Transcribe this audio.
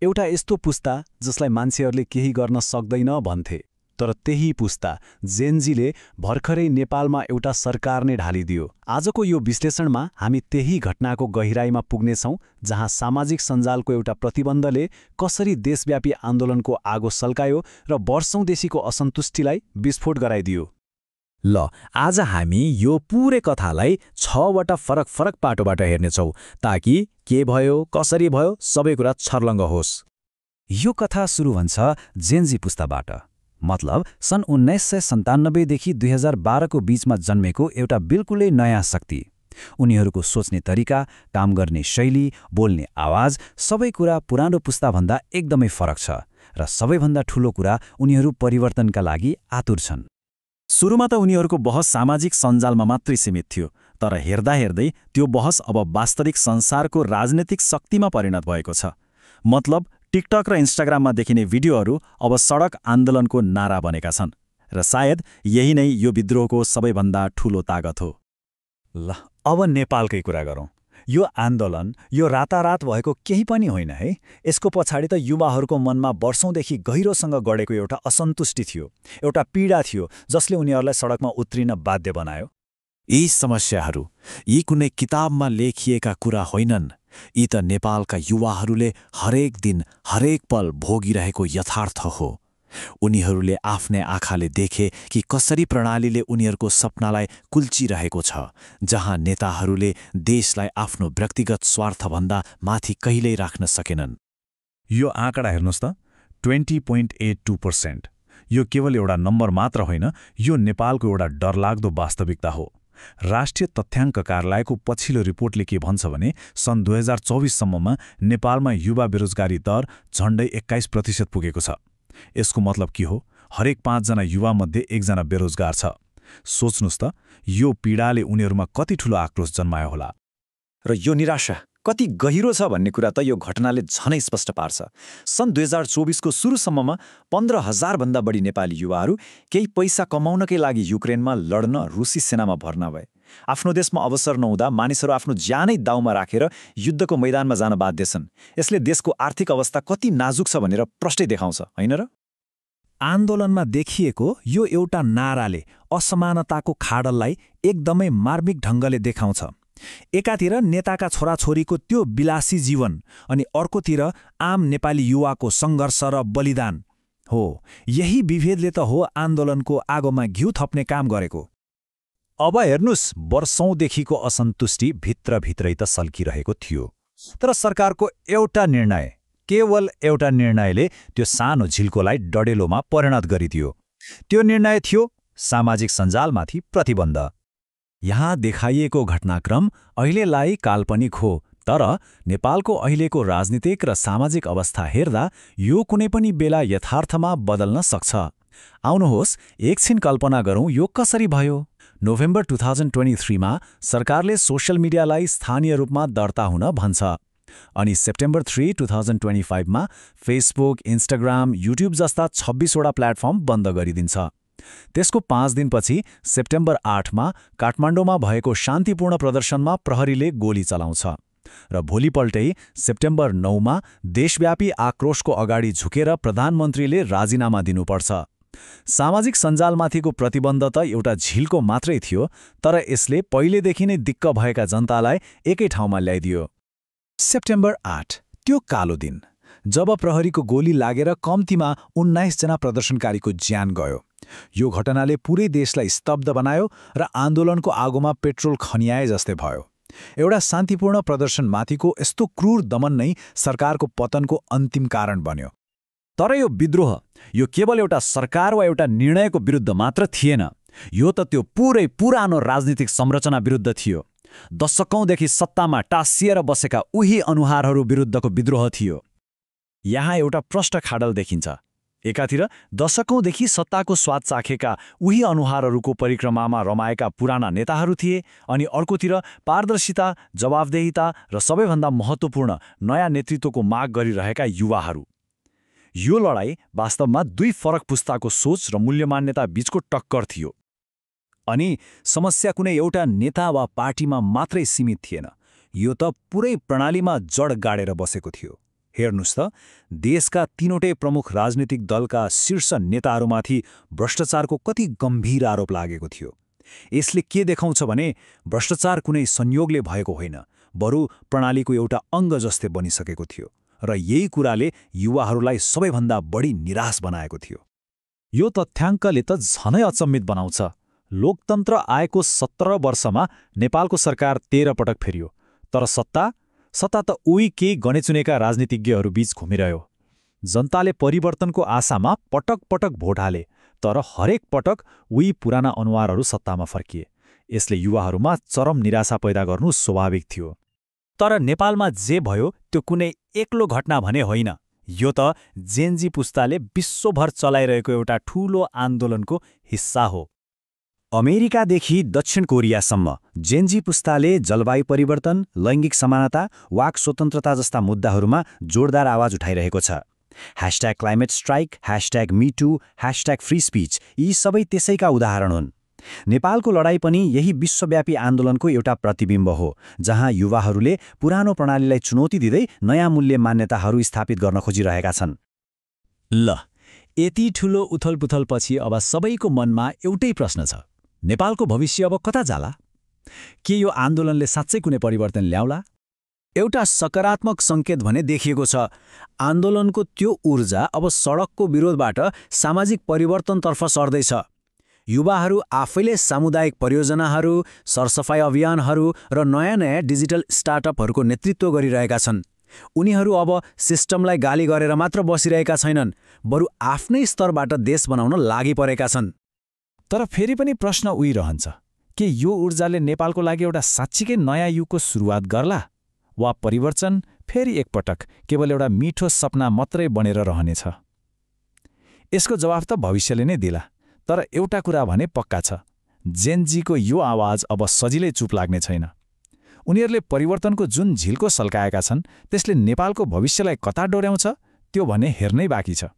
एउटा यस्तो पुस्ता जसलाई मान्छेहरूले केही गर्न सक्दैन भन्थे, तर त्यही पुस्ता जेनजीले भर्खरै नेपालमा एउटा सरकार नै ढालिदियो। आजको यो विश्लेषणमा हामी त्यही घटनाको गहिराईमा पुग्नेछौँ, जहाँ सामाजिक सञ्जालको एउटा प्रतिबन्धले कसरी देशव्यापी आन्दोलनको आगो सल्कायो र वर्षौंदेखिको असन्तुष्टिलाई विस्फोट गराइदियो। ल, आज हामी यो पूरै कथालाई 6वटा फरक पाटोबाट हेर्नेछौँ, ताकि के भयो, कसरी भयो, सबै कुरा छर्लङ्ग होस्। यो कथा सुरु हुन्छ जेनजी पुस्ताबाट, मतलब सन् 1997 देखि 2012 को बीचमा जन्मेको एउटा बिल्कुलै नयाँ शक्ति। उनीहरूको सोच्ने तरिका, काम गर्ने शैली, बोल्ने आवाज, सबै कुरा पुरानो पुस्ताभन्दा एकदमै फरक छ र सबैभन्दा ठूलो कुरा, उनीहरू परिवर्तनका लागि आतुर छन्। सुरुमा त उनीहरूको बहस सामाजिक सञ्जालमा मात्रै सीमित थियो, तर हेर्दा हेर्दै त्यो बहस अब वास्तविक संसारको राजनीतिक शक्तिमा परिणत भएको छ। मतलब टिकटक र इन्स्टाग्राममा देखिने भिडियोहरू अब सडक आन्दोलनको नारा बनेका छन्, र सायद यही नै यो विद्रोहको सबैभन्दा ठूलो तागत हो। ल, अब नेपालकै कुरा गरौँ। यो आन्दोलन यो रातारात भएको केही पनि होइन है। यसको पछाडि त युवाहरूको मनमा वर्षौंदेखि गहिरोसँग गढेको एउटा असन्तुष्टि थियो, एउटा पीडा थियो, जसले उनीहरूलाई सडकमा उत्रिन बाध्य बनायो। यी समस्याहरू यी कुनै किताबमा लेखिएका कुरा होइनन्। यी त नेपालका युवाहरूले हरेक दिन, हरेक पल भोगिरहेको यथार्थ हो। उनीहरूले आफ्नै आँखाले देखे कि कसरी प्रणालीले उनीहरूको सपनालाई कुल्चिरहेको छ, जहाँ नेताहरूले देशलाई आफ्नो व्यक्तिगत स्वार्थभन्दा माथि कहिल्यै राख्न सकेनन्। यो आँकडा हेर्नुहोस् त, 20.82%। यो केवल एउटा नम्बर मात्र होइन, यो नेपालको एउटा डरलाग्दो वास्तविकता हो। राष्ट्रिय तथ्याङ्क कार्यालयको पछिल्लो रिपोर्टले के भन्छ भने सन् 2024 सम्ममा नेपालमा युवा बेरोजगारी दर झण्डै 21% पुगेको छ। यसको मतलब के हो? हरेक 5 जना युवा मध्ये 1 जना बेरोजगार छ। सोच्नुस् त, यो पीडाले उनीहरूमा कति ठूलो आक्रोश जन्मायो होला। र यो निराशा कति गहिरो छ भन्ने कुरा त यो घटनाले झनै स्पष्ट पार्छ। सन् 2024 को सुरुसम्ममा 15,000 भन्दा बढी नेपाली युवाहरू केही पैसा कमाउनकै लागि युक्रेनमा लड्न रुसी सेनामा भर्ना भए। आफ्नो देशमा अवसर नहुँदा मानिसहरू आफ्नो ज्यानै दाउमा राखेर युद्धको मैदानमा जान बाध्य छन्। यसले देशको आर्थिक अवस्था कति नाजुक छ भनेर प्रष्टै देखाउँछ, होइन र? आन्दोलनमा देखिएको यो एउटा नाराले असमानताको खाडललाई एकदमै मार्मिक ढङ्गले देखाउँछ। एकातिर नेताका छोराछोरीको त्यो विलासी जीवन, अनि अर्कोतिर आम नेपाली युवाको सङ्घर्ष र बलिदान हो। यही विभेदले त हो आन्दोलनको आगोमा घिउ थप्ने काम गरेको। अब हेर्नुस्, वर्षौंदेखिको असन्तुष्टि भित्रभित्रै त सल्किरहेको थियो, तर सरकारको एउटा निर्णय, केवल एउटा निर्णयले त्यो सानो झिल्कोलाई डडेलोमा परिणत गरिदियो। त्यो निर्णय थियो सामाजिक सञ्जालमाथि प्रतिबन्ध। यहाँ देखाइएको घटनाक्रम अहिलेलाई काल्पनिक हो, तर नेपालको अहिलेको राजनीतिक र सामाजिक अवस्था हेर्दा यो कुनै पनि बेला यथार्थमा बदल्न सक्छ। आउनुहोस् एकछिन कल्पना गरौँ यो कसरी भयो। नोभेम्बर 2023 मा सरकारले सोशल मिडियालाई स्थानीय रूपमा दर्ता हुन भन्छ, अनि सेप्टेम्बर 3, 2025 मा फेसबुक, इन्स्टाग्राम, युट्युब जस्ता 26 वटा प्लेटफर्म बन्द गरिदिन्छ। त्यसको 5 दिनपछि सेप्टेम्बर 8 मा काठमाडौँमा भएको शान्तिपूर्ण प्रदर्शनमा प्रहरीले गोली चलाउँछ, र भोलिपल्टै सेप्टेम्बर 9 मा देशव्यापी आक्रोशको अगाडि झुकेर प्रधानमन्त्रीले राजीनामा दिनुपर्छ। सामाजिक सञ्जालमाथिको प्रतिबन्ध त एउटा झिल्को मात्रै थियो, तर यसले पहिलेदेखि नै दिक्क भएका जनतालाई एकै ठाउँमा ल्याइदियो। सेप्टेम्बर 8, त्यो कालो दिन, जब प्रहरीको गोली लागेर कम्तीमा 19 जना प्रदर्शनकारीको ज्यान गयो। यो घटनाले पुरै देशलाई स्तब्ध बनायो र आन्दोलनको आगोमा पेट्रोल खन्याए जस्तै भयो। एउटा शान्तिपूर्ण प्रदर्शनमाथिको यस्तो क्रूर दमन नै सरकारको पतनको अन्तिम कारण बन्यो। तर यो विद्रोह यो केवल एउटा सरकार वा एउटा निर्णयको विरुद्ध मात्र थिएन। यो त त्यो पुरै पुरानो राजनीतिक संरचना विरुद्ध थियो। दशकौंदेखि सत्तामा टाँसिएर बसेका उही अनुहारहरू विरुद्धको विद्रोह थियो। यहाँ एउटा प्रष्ट खाडल देखिन्छ। एकातिर दशकौंदेखि सत्ताको स्वाद चाखेका उही अनुहारहरूको परिक्रमामा रमाएका पुराना नेताहरू थिए, अनि अर्कोतिर पारदर्शिता, जवाफदेहिता र सबैभन्दा महत्त्वपूर्ण नयाँ नेतृत्वको माग गरिरहेका युवाहरू। यो लडाईँ वास्तवमा दुई फरक पुस्ताको सोच र मूल्य मान्यता बीचको टक्कर थियो। अनि समस्या कुनै एउटा नेता वा पार्टीमा मात्रै सीमित थिएन। यो त पुरै प्रणालीमा जड गाडेर बसेको थियो। हेर्नुस् त, देशका तीनवटै प्रमुख राजनीतिक दलका शीर्ष नेताहरूमाथि भ्रष्टाचारको कति गम्भीर आरोप लागेको थियो। यसले के देखाउँछ भने भ्रष्टाचार कुनै संयोगले भएको होइन, बरु प्रणालीको एउटा अङ्ग जस्तै बनिसकेको थियो र यही कुराले युवाहरूलाई सबैभन्दा बढी निराश बनाएको थियो। यो तथ्याङ्कले त झनै अचम्मित बनाउँछ। लोकतन्त्र आएको 17 वर्षमा नेपालको सरकार 13 पटक फेरियो, तर सत्ता त उही केही गनेचुनेका राजनीतिज्ञहरू बीच घुमिरह्यो। जनताले परिवर्तनको आशामा पटक पटक भोट हाले, तर हरेक पटक उही पुराना अनुहारहरू सत्तामा फर्किए। यसले युवाहरूमा चरम निराशा पैदा गर्नु स्वाभाविक थियो। तर नेपालमा जे भयो त्यो कुनै एक्लो घटना भने होइन। यो त जेनजी पुस्ताले विश्वभर चलाइरहेको एउटा ठूलो आन्दोलनको हिस्सा हो। अमेरिकादेखि दक्षिण कोरियासम्म जेनजी पुस्ताले जलवायु परिवर्तन, लैङ्गिक समानता, वाक स्वतन्त्रता जस्ता मुद्दाहरूमा जोरदार आवाज उठाइरहेको छ। #क्लाइमेट स्ट्राइक, #मिटू, #फ्री स्पिच यी सबै त्यसैका उदाहरण हुन्। नेपालको लडाईँ पनि यही विश्वव्यापी आन्दोलनको एउटा प्रतिबिम्ब हो, जहाँ युवाहरूले पुरानो प्रणालीलाई चुनौती दिँदै नयाँ मूल्य मान्यताहरू स्थापित गर्न खोजिरहेका छन्। ल, यति ठूलो उथलपुथलपछि अब सबैको मनमा एउटै प्रश्न छ, नेपालको भविष्य अब कता जाला? के यो आन्दोलनले साँच्चै कुनै परिवर्तन ल्याउला? एउटा सकारात्मक सङ्केत भने देखिएको छ। आन्दोलनको त्यो ऊर्जा अब सडकको विरोधबाट सामाजिक परिवर्तनतर्फ सर्दैछ। युवाहरू आफैले सामुदायिक परियोजनाहरू, सरसफाई अभियानहरू र नयाँ डिजिटल स्टार्टअपहरूको नेतृत्व गरिरहेका छन्। उनीहरू अब सिस्टमलाई गाली गरेर मात्र बसिरहेका छैनन्, बरु आफ्नै स्तरबाट देश बनाउन लागि परेका छन्। तर फेरि पनि प्रश्न उही रहन्छ, के यो ऊर्जाले नेपालको लागि एउटा साँच्चीकै नयाँ युगको सुरुवात गर्ला, वा परिवर्तन फेरि एकपटक केवल एउटा मिठो सपना मात्रै बनेर रहनेछ? यसको जवाफ त भविष्यले नै दिला। तर एउटा कुरा भने पक्का छ, जेनजीको यो आवाज अब सजिलै चुप लाग्ने छैन। उनीहरूले परिवर्तनको जुन झिल्को सल्काएका छन् त्यसले नेपालको भविष्यलाई कता डोर्याउँछ त्यो भने हेर्नै बाँकी छ।